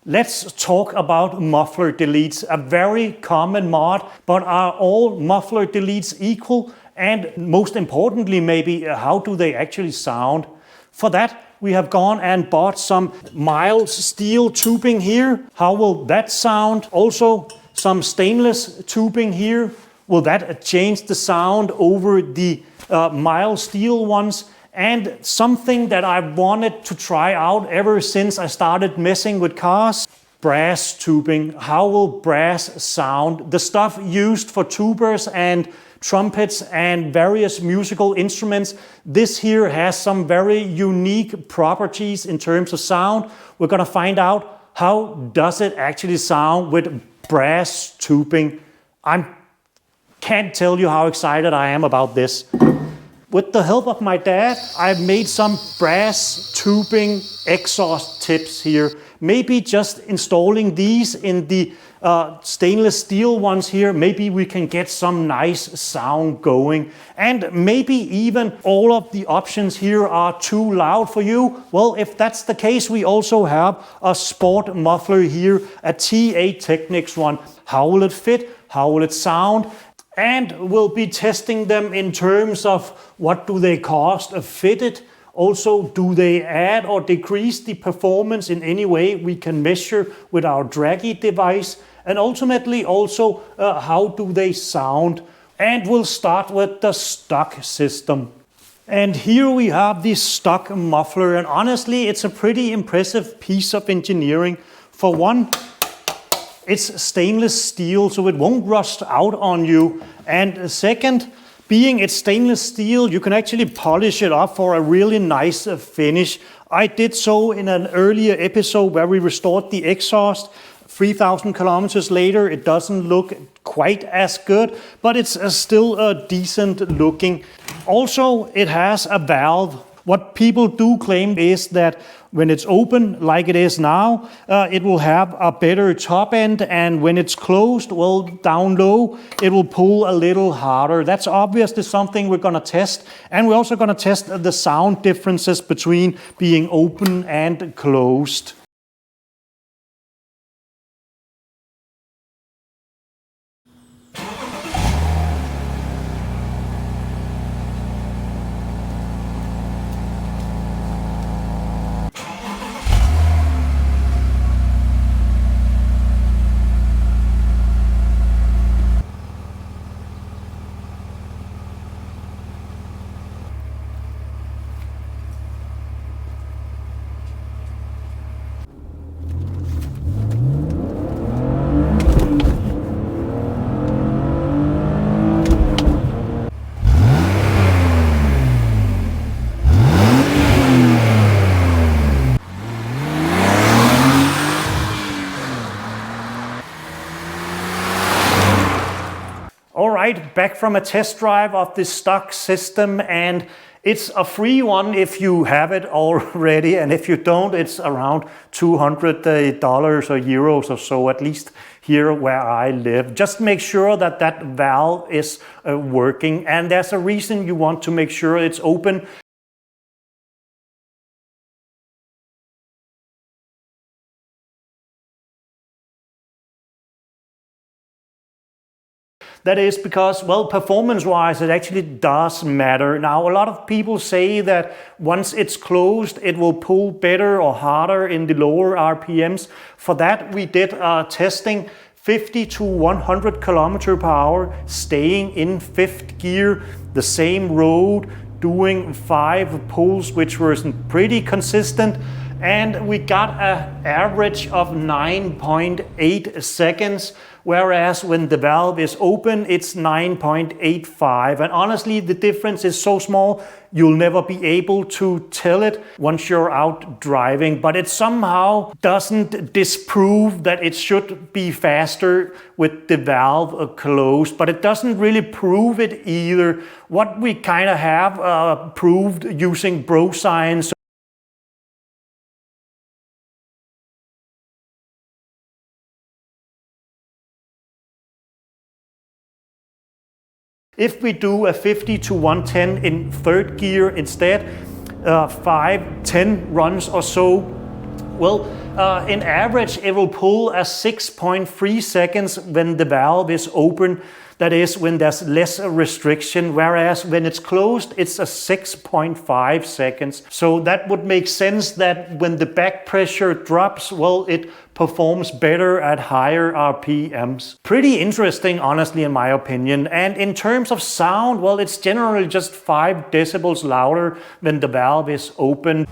Let's talk about muffler deletes, a very common mod, but are all muffler deletes equal? And most importantly, maybe, how do they actually sound? For that, we have gone and bought some mild steel tubing here. How will that sound? Also, some stainless tubing here. Will that change the sound over the mild steel ones? And something that I wanted to try out ever since I started messing with cars, brass tubing. How will brass sound? The stuff used for tubers and trumpets and various musical instruments. This here has some very unique properties in terms of sound. We're gonna find out how does it actually sound with brass tubing. I can't tell you how excited I am about this. With the help of my dad, I've made some brass tubing exhaust tips here. Maybe just installing these in the stainless steel ones here, maybe we can get some nice sound going. And maybe even all of the options here are too loud for you. Well, if that's the case, we also have a sport muffler here, a TA Technix one. How will it fit? How will it sound? And we'll be testing them in terms of what do they cost fitted. Also, do they add or decrease the performance in any way we can measure with our Draggy device? And ultimately also, how do they sound? And we'll start with the stock system. And here we have the stock muffler, and honestly, it's a pretty impressive piece of engineering. For one, it's stainless steel, so it won't rust out on you. And second, being it's stainless steel, you can actually polish it up for a really nice finish. I did so in an earlier episode where we restored the exhaust. 3,000 kilometers later, it doesn't look quite as good, but it's still decent looking. Also, it has a valve. What people do claim is that when it's open like it is now, it will have a better top end, and when it's closed, well, down low, it will pull a little harder. That's obviously something we're gonna test, and we're also gonna test the sound differences between being open and closed. Alright, back from a test drive of this stock system, and it's a free one if you have it already, and if you don't, it's around $200 or euros or so, at least here where I live. Just make sure that that valve is working, and there's a reason you want to make sure it's open. That is because, well, performance-wise, it actually does matter. Now, a lot of people say that once it's closed, it will pull better or harder in the lower RPMs. For that, we did testing 50 to 100 kilometer per hour, staying in fifth gear, the same road, doing 5 pulls, which were pretty consistent. And we got an average of 9.8 seconds, whereas when the valve is open, it's 9.85. And honestly, the difference is so small, you'll never be able to tell it once you're out driving. But it somehow doesn't disprove that it should be faster with the valve closed, but it doesn't really prove it either. What we kind of have proved using bro science. If we do a 50 to 110 in third gear instead, 5-10 runs or so, Well, in average, it will pull at 6.3 seconds when the valve is open. That is when there's less restriction, whereas when it's closed, it's a 6.5 seconds. So that would make sense that when the back pressure drops, well, it performs better at higher RPMs. Pretty interesting, honestly, in my opinion. And in terms of sound, well, it's generally just 5 decibels louder when the valve is open.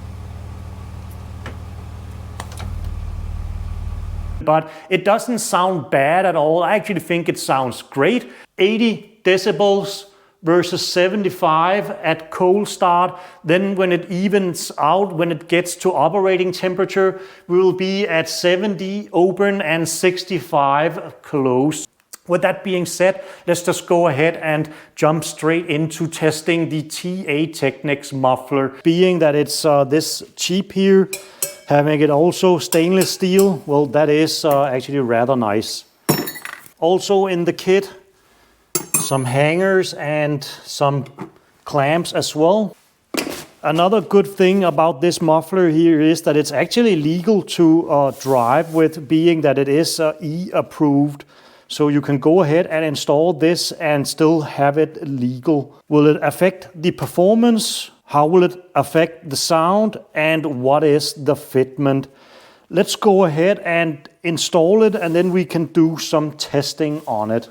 But it doesn't sound bad at all. I actually think it sounds great. 80 decibels versus 75 at cold start. Then when it evens out, when it gets to operating temperature, we will be at 70 open and 65 closed. With that being said, let's just go ahead and jump straight into testing the TA Technix muffler. Being that it's this cheap here, having it also stainless steel, well, that is actually rather nice. Also in the kit, some hangers and some clamps as well. Another good thing about this muffler here is that it's actually legal to drive with, being that it is E approved. So you can go ahead and install this and still have it legal. Will it affect the performance? How will it affect the sound? And what is the fitment? Let's go ahead and install it, and then we can do some testing on it.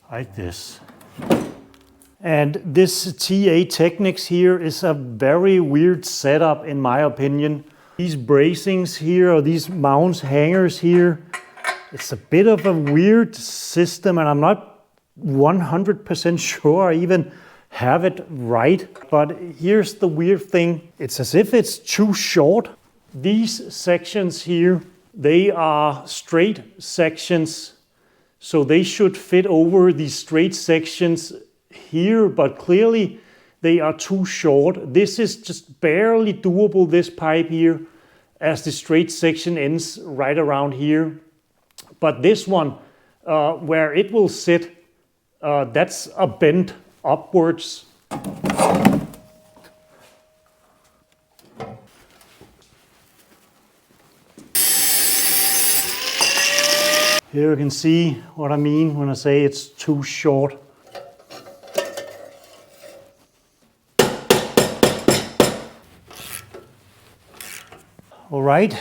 Like this. And this TA Technix here is a very weird setup in my opinion. These bracings here, or these mounts, hangers here, it's a bit of a weird system, and I'm not 100% sure I even have it right. But here's the weird thing. It's as if it's too short. These sections here, they are straight sections. So they should fit over these straight sections here, but clearly they are too short. This is just barely doable, this pipe here, as the straight section ends right around here. But this one, where it will sit, that's a bend upwards. Here you can see what I mean when I say it's too short. All right,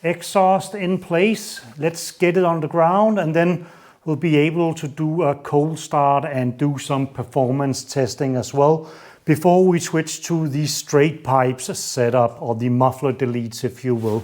exhaust in place. Let's get it on the ground, and then we'll be able to do a cold start and do some performance testing as well before we switch to the straight pipes setup, or the muffler deletes, if you will.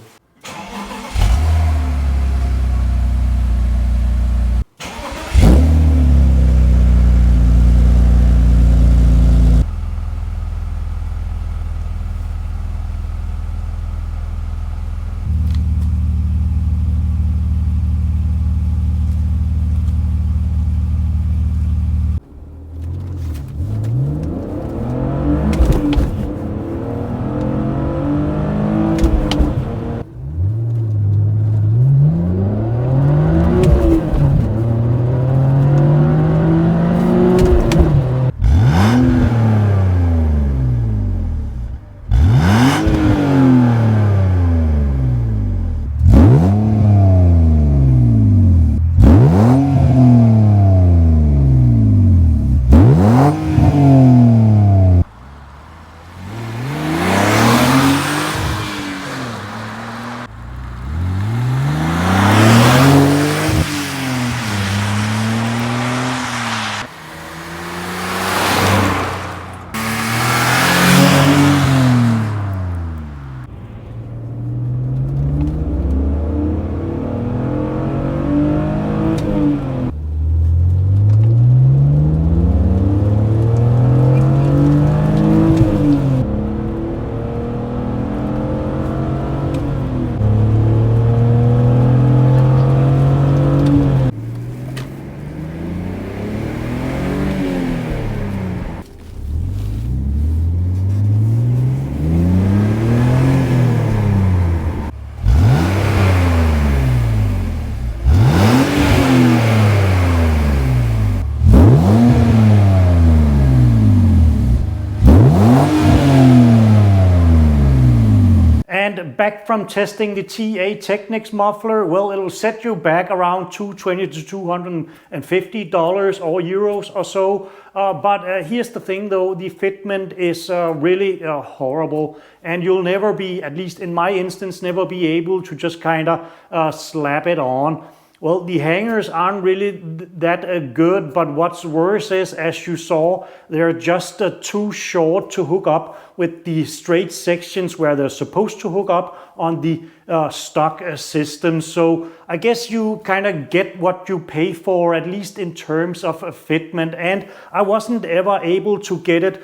And back from testing the TA Technix muffler, well, it'll set you back around $220 to $250 or euros or so. But here's the thing though, the fitment is really horrible, and you'll never be, at least in my instance, never be able to just kind of slap it on. Well, the hangers aren't really that good, but what's worse is, as you saw, they're just too short to hook up with the straight sections where they're supposed to hook up on the stock system. So I guess you kind of get what you pay for, at least in terms of fitment. And I wasn't ever able to get it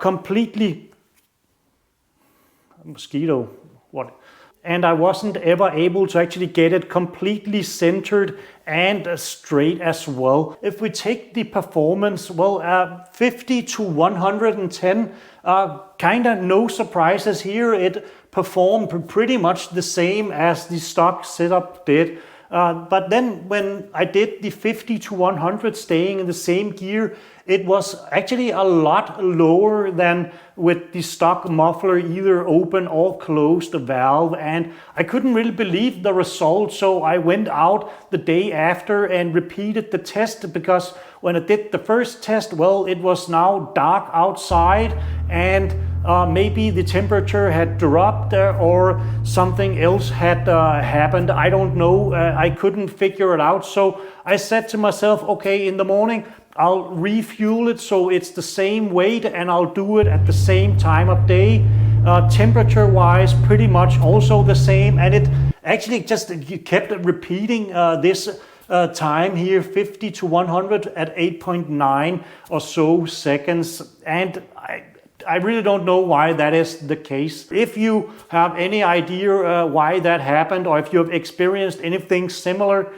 completely... Mosquito, what? And I wasn't ever able to actually get it completely centered and straight as well. If we take the performance, well, 50 to 110, kind of no surprises here. It performed pretty much the same as the stock setup did. But then when I did the 50 to 100 staying in the same gear, it was actually a lot lower than with the stock muffler, either open or closed valve, and I couldn't really believe the result. So I went out the day after and repeated the test, because when I did the first test, well, it was now dark outside, and maybe the temperature had dropped or something else had happened. I don't know. I couldn't figure it out. So I said to myself, okay, in the morning, I'll refuel it so it's the same weight, and I'll do it at the same time of day. Temperature wise, pretty much also the same. And it actually just kept repeating this time here, 50 to 100 at 8.9 or so seconds. And I really don't know why that is the case. If you have any idea why that happened, or if you have experienced anything similar,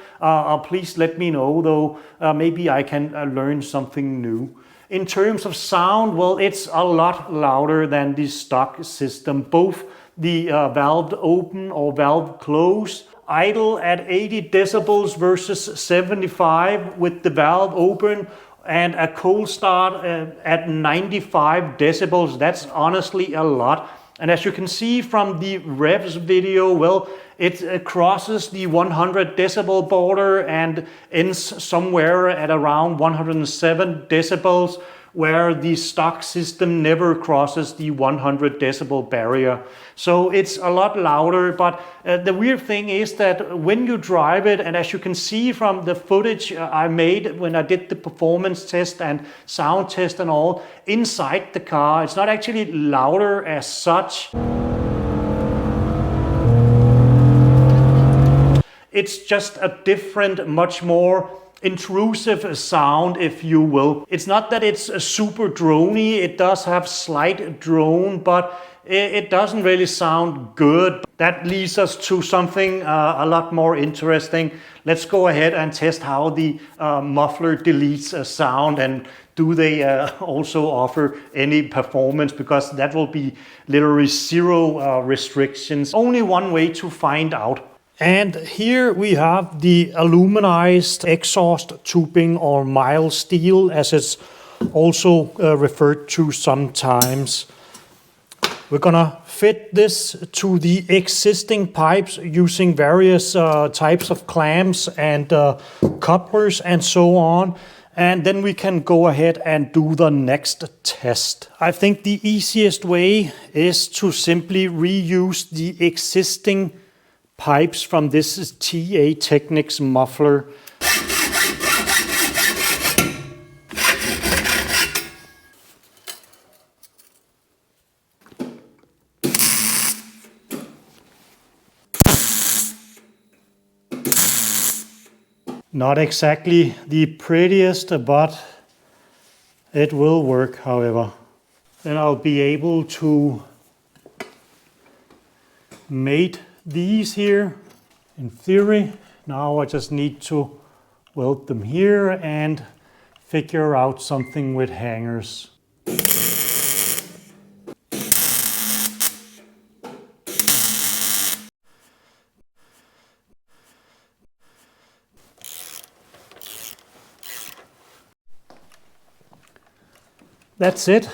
please let me know, though maybe I can learn something new. In terms of sound, well, it's a lot louder than the stock system. Both the valve open or valve closed, idle at 80 decibels versus 75 with the valve open, and a cold start at 95 decibels. That's honestly a lot. And as you can see from the revs video, well, it crosses the 100 decibel border and ends somewhere at around 107 decibels, where the stock system never crosses the 100 decibel barrier. So it's a lot louder, but the weird thing is that when you drive it, and as you can see from the footage I made when I did the performance test and sound test and all, inside the car, it's not actually louder as such. It's just a different, much more intrusive sound, if you will. It's not that it's a super drony. It does have slight drone, but it doesn't really sound good. That leads us to something a lot more interesting. Let's go ahead and test how the Muffler Deletes sound, and do they also offer any performance, because that will be literally zero restrictions. Only one way to find out. And here we have the aluminized exhaust tubing, or mild steel as it's also referred to sometimes. We're gonna fit this to the existing pipes using various types of clamps and couplers and so on. And then we can go ahead and do the next test. I think the easiest way is to simply reuse the existing pipes from this TA Technix muffler. Not exactly the prettiest, but it will work, however. Then I'll be able to mate these here, in theory. Now I just need to weld them here and figure out something with hangers. That's it.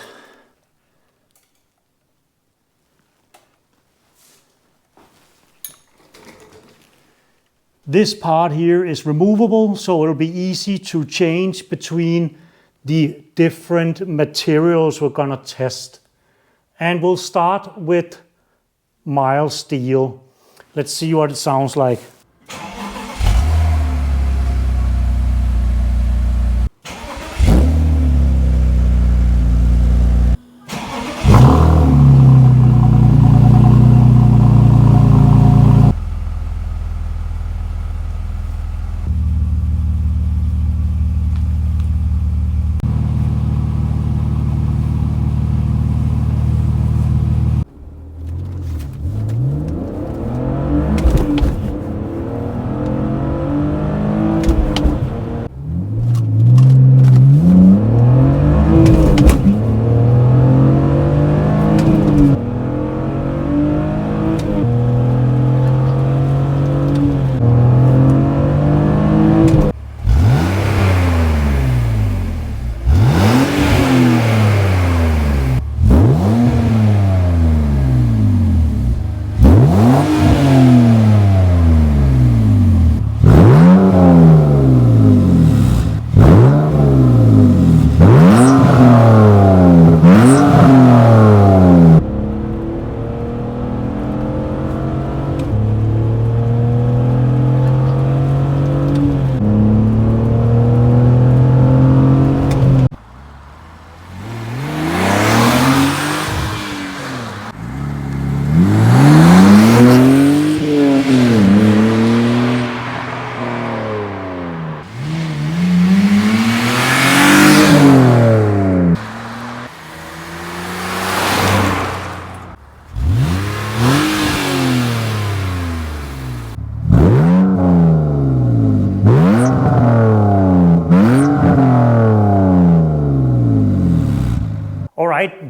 This part here is removable, so it'll be easy to change between the different materials we're gonna test. And we'll start with mild steel. Let's see what it sounds like.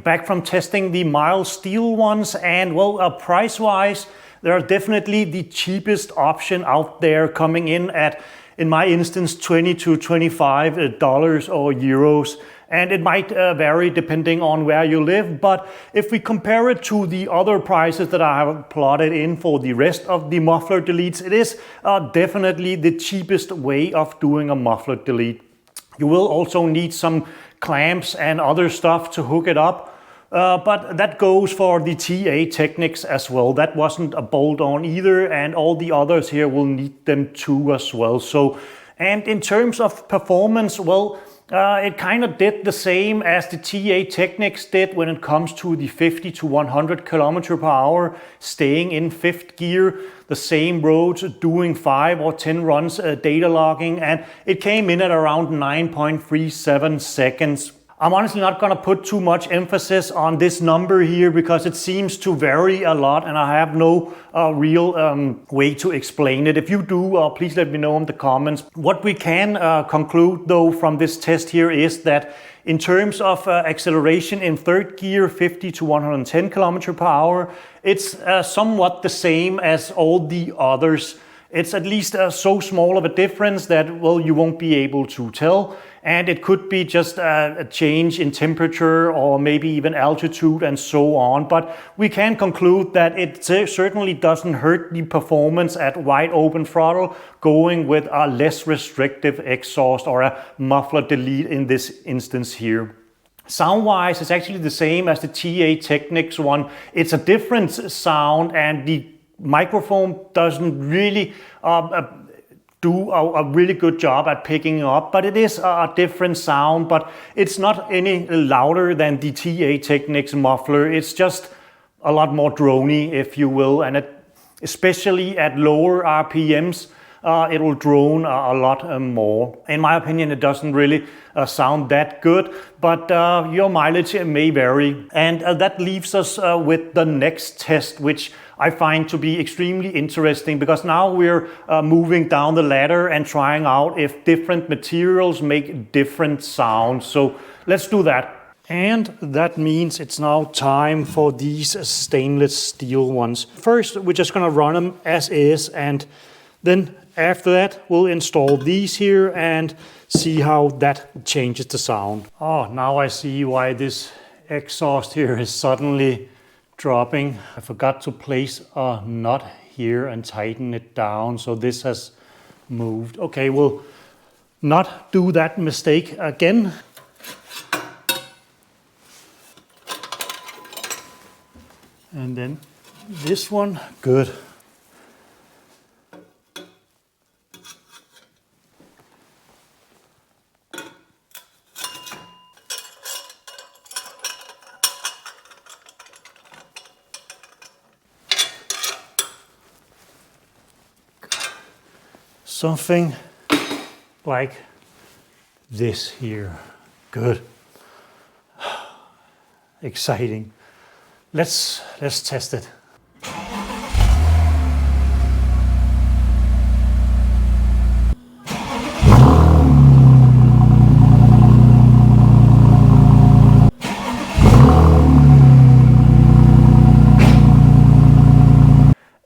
Back from testing the mild steel ones, and well, price-wise, they're definitely the cheapest option out there, coming in at, in my instance, $20 to $25 or euros. And it might vary depending on where you live, but if we compare it to the other prices that I have plotted in for the rest of the muffler deletes, it is definitely the cheapest way of doing a muffler delete. You will also need some clamps and other stuff to hook it up. But that goes for the TA Technix as well. That wasn't a bolt-on either, and all the others here will need them too as well. So, and in terms of performance, well, it kind of did the same as the TA Technix did when it comes to the 50 to 100 km per hour, staying in fifth gear, the same roads, doing 5 or 10 runs data logging, and it came in at around 9.37 seconds. I'm honestly not going to put too much emphasis on this number here because it seems to vary a lot and I have no real way to explain it. If you do, please let me know in the comments. What we can conclude though from this test here is that in terms of acceleration in third gear, 50 to 110 km per hour, it's somewhat the same as all the others. It's at least so small of a difference that, well, you won't be able to tell. And it could be just a change in temperature or maybe even altitude and so on. But we can conclude that it certainly doesn't hurt the performance at wide open throttle going with a less restrictive exhaust or a muffler delete in this instance here. Sound-wise, it's actually the same as the TA Technix one. It's a different sound and the microphone doesn't really do a really good job at picking up, but it is a different sound, but it's not any louder than the TA Technix muffler. It's just a lot more drony, if you will, and especially at lower RPMs, it will drone a lot more. In my opinion, it doesn't really sound that good, but your mileage may vary. And that leaves us with the next test, which I find to be extremely interesting because now we're moving down the ladder and trying out if different materials make different sounds. So let's do that. And that means it's now time for these stainless steel ones. First, we're just gonna run them as is, and then after that, we'll install these here and see how that changes the sound. Oh, now I see why this exhaust here is suddenly dropping. I forgot to place a nut here and tighten it down, so this has moved. Okay, we'll not do that mistake again. And then this one, good. Something like this here. Good. Exciting. Let's test it.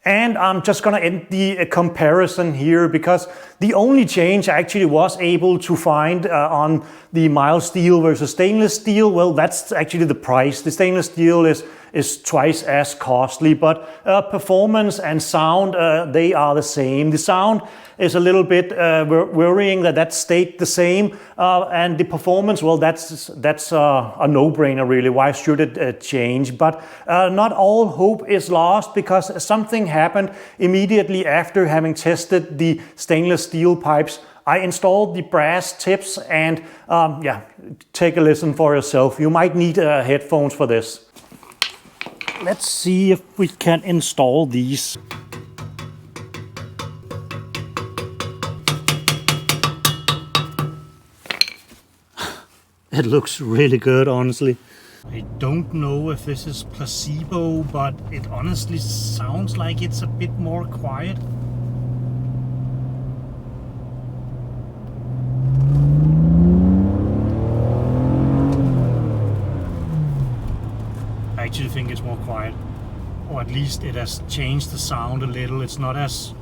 And I'm just going to end the comparison here, because the only change I actually was able to find on the mild steel versus stainless steel, well, that's actually the price. The stainless steel is twice as costly, but performance and sound, they are the same. The sound is a little bit worrying that stayed the same, and the performance, well, that's a no-brainer really. Why should it change? But not all hope is lost, because something happened immediately after having tested the stainless steel pipes. I installed the brass tips, and yeah, take a listen for yourself. You might need headphones for this. Let's see if we can install these. It looks really good, honestly. I don't know if this is placebo, but it honestly sounds like it's a bit more quiet. I actually think it's more quiet, or at least it has changed the sound a little. It's not as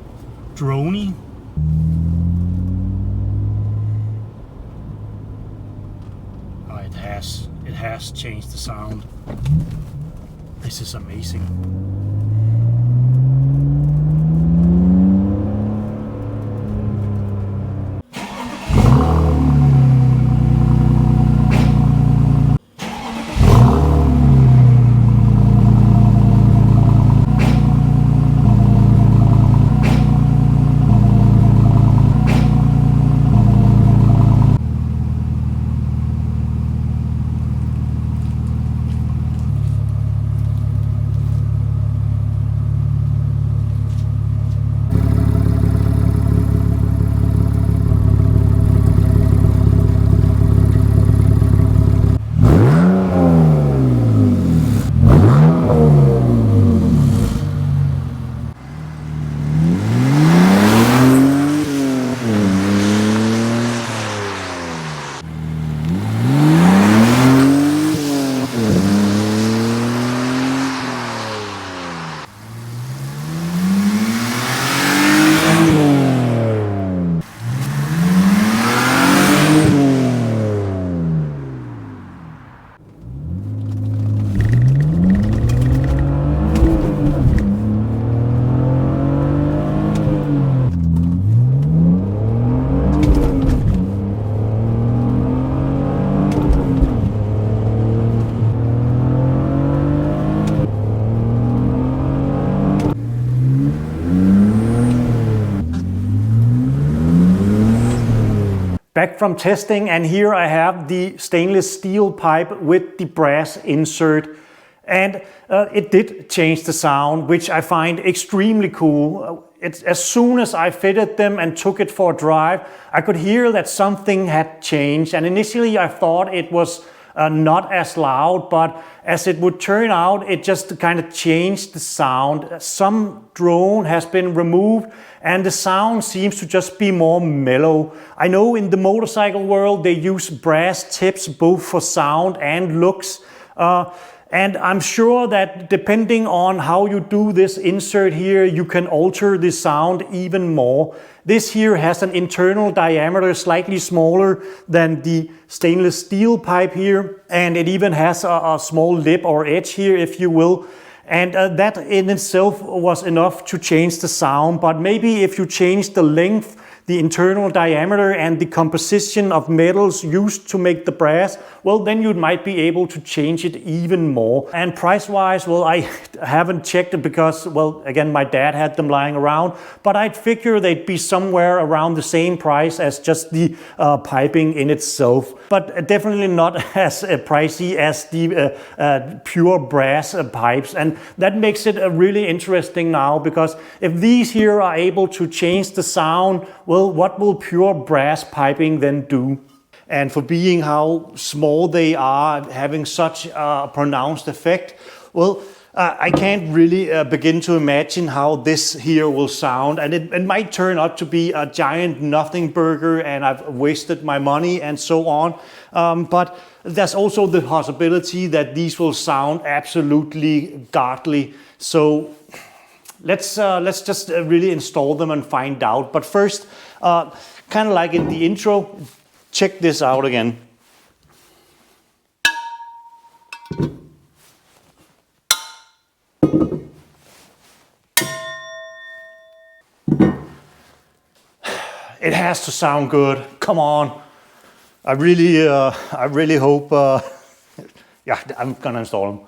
drony. Oh, it has changed the sound. This is amazing. Back from testing, and here I have the stainless steel pipe with the brass insert, and it did change the sound, which I find extremely cool. As soon as I fitted them and took it for a drive, I could hear that something had changed, and initially I thought it was not as loud, but as it would turn out, it just kind of changed the sound. Some drone has been removed, and the sound seems to just be more mellow. I know in the motorcycle world they use brass tips both for sound and looks, and I'm sure that depending on how you do this insert here, you can alter the sound even more. This here has an internal diameter slightly smaller than the stainless steel pipe here, and it even has a small lip or edge here, if you will. And that in itself was enough to change the sound, but maybe if you change the length, the internal diameter and the composition of metals used to make the brass, well, then you might be able to change it even more. And price-wise, well, I haven't checked it because, well, again, my dad had them lying around, but I'd figure they'd be somewhere around the same price as just the piping in itself, but definitely not as pricey as the pure brass pipes. And that makes it really interesting now, because if these here are able to change the sound, well, what will pure brass piping then do? And for being how small they are, having such a pronounced effect, well, I can't really begin to imagine how this here will sound, and it might turn out to be a giant nothing burger and I've wasted my money and so on. But there's also the possibility that these will sound absolutely godly. So let's just really install them and find out. But first, kind of like in the intro, check this out again. It has to sound good. Come on. I really hope. Yeah, I'm gonna install them.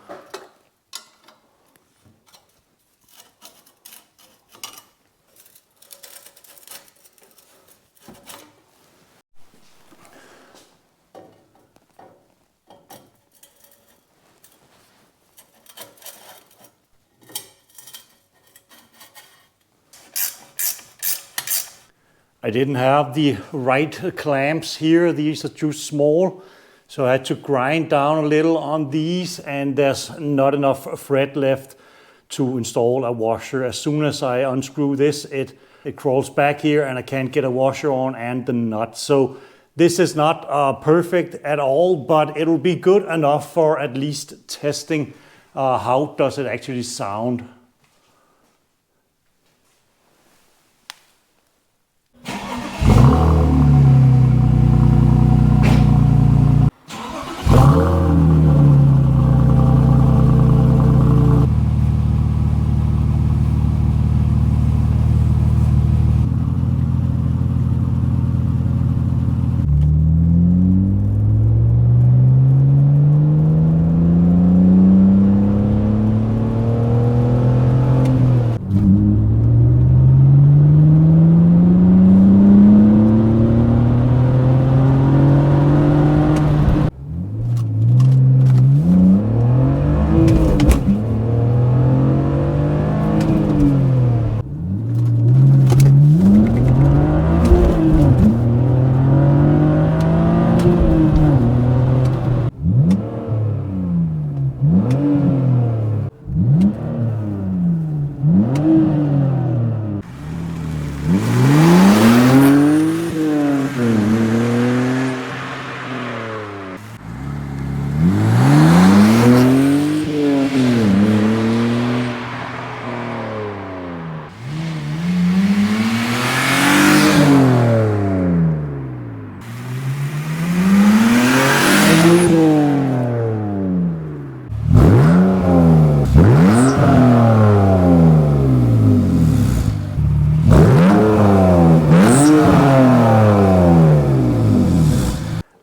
I didn't have the right clamps here. These are too small. So I had to grind down a little on these, and there's not enough thread left to install a washer. As soon as I unscrew this, it crawls back here and I can't get a washer on and the nut. So this is not perfect at all, but it'll be good enough for at least testing how does it actually sound.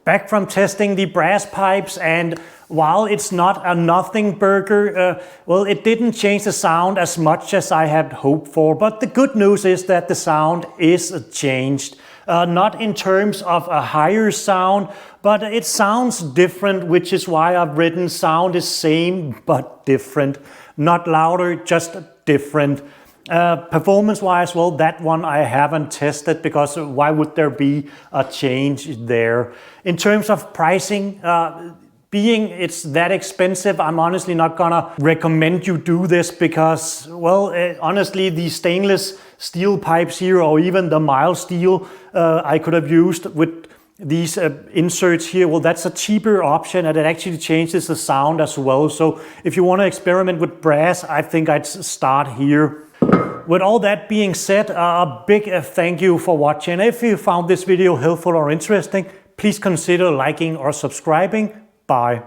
Back from testing the brass pipes, and while it's not a nothing burger, well, it didn't change the sound as much as I had hoped for. But the good news is that the sound is changed. Not in terms of a higher sound, but it sounds different, which is why I've written sound is same but different. Not louder, just different. Performance-wise, well, that one I haven't tested, because why would there be a change there? In terms of pricing, being it's that expensive, I'm honestly not gonna recommend you do this, because, well, honestly, the stainless steel pipes here, or even the mild steel I could have used with these inserts here, well, that's a cheaper option, and it actually changes the sound as well. So if you want to experiment with brass, I think I'd start here. With all that being said, a big thank you for watching. If you found this video helpful or interesting, please consider liking or subscribing. Bye.